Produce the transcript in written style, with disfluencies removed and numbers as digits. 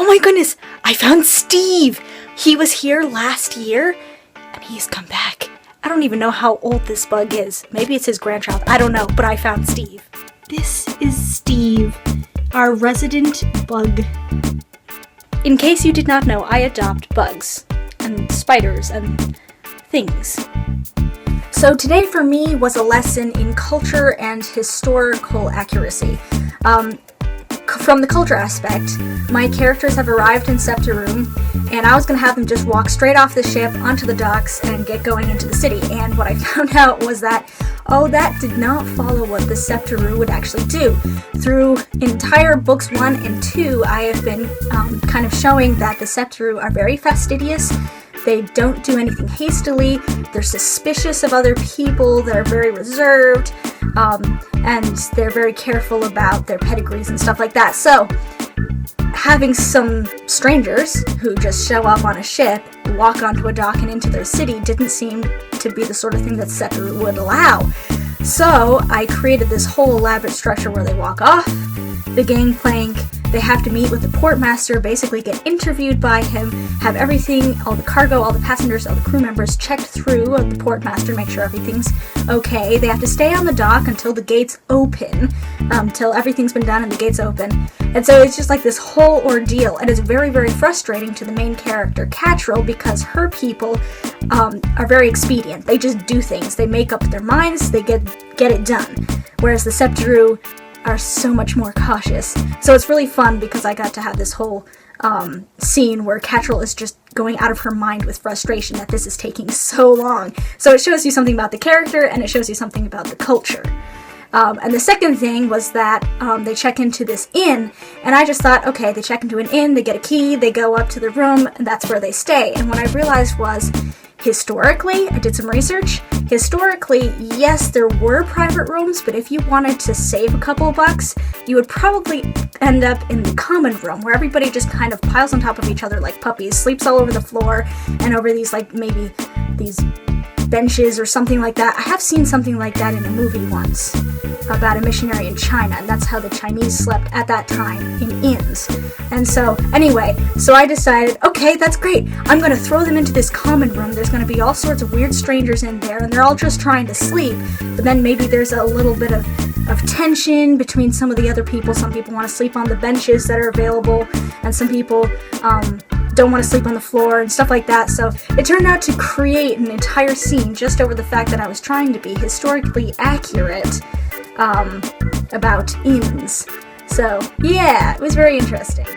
my goodness, I found Steve! He was here last year, and he's come back. I don't even know how old this bug is. Maybe it's his grandchild. I don't know, but I found Steve. This is Steve, our resident bug. In case you did not know, I adopt bugs and spiders and things. So today for me was a lesson in culture and historical accuracy. From the culture aspect, my characters have arrived in Septaroom, and I was going to have them just walk straight off the ship onto the docks and get going into the city. And what I found out was that, that did not follow what the Septaroom would actually do. Through entire books 1 and 2, I have been kind of showing that the Septaroom are very fastidious. They don't do anything hastily. They're suspicious of other people. They're very reserved. And they're very careful about their pedigrees and stuff like that. So, having some strangers who just show up on a ship, walk onto a dock and into their city didn't seem to be the sort of thing that Septaroom would allow. So, I created this whole elaborate structure where they walk off the gangplank. They have to meet with the portmaster, basically get interviewed by him, have everything, all the cargo, all the passengers, all the crew members checked through the portmaster, make sure everything's okay. They have to stay on the dock until the gates open, till everything's been done and the gates open. And so it's just like this whole ordeal, and it's very, very frustrating to the main character, Catril, because her people are very expedient. They just do things. They make up their minds, they get it done. Whereas the Septaroom are so much more cautious. So it's really fun because I got to have this whole scene where Catril is just going out of her mind with frustration that this is taking so long. So it shows you something about the character, and it shows you something about the culture. And the second thing was that they check into this inn, and I just thought, okay, they check into an inn, they get a key, they go up to the room, and that's where they stay. And what I realized was, historically, I did some research, historically, yes, there were private rooms, but if you wanted to save a couple of bucks, you would probably end up in the common room, where everybody just kind of piles on top of each other like puppies, sleeps all over the floor, and over these, maybe these benches or something like that. I have seen something like that in a movie once, about a missionary in China, and that's how the Chinese slept at that time, in inns. And so, anyway, so I decided, okay, that's great, I'm going to throw them into this common room. There's going to be all sorts of weird strangers in there, and they're all just trying to sleep, but then maybe there's a little bit of tension between some of the other people. Some people want to sleep on the benches that are available, and some people don't want to sleep on the floor and stuff like that. So it turned out to create an entire scene just over the fact that I was trying to be historically accurate about inns. So yeah, it was very interesting.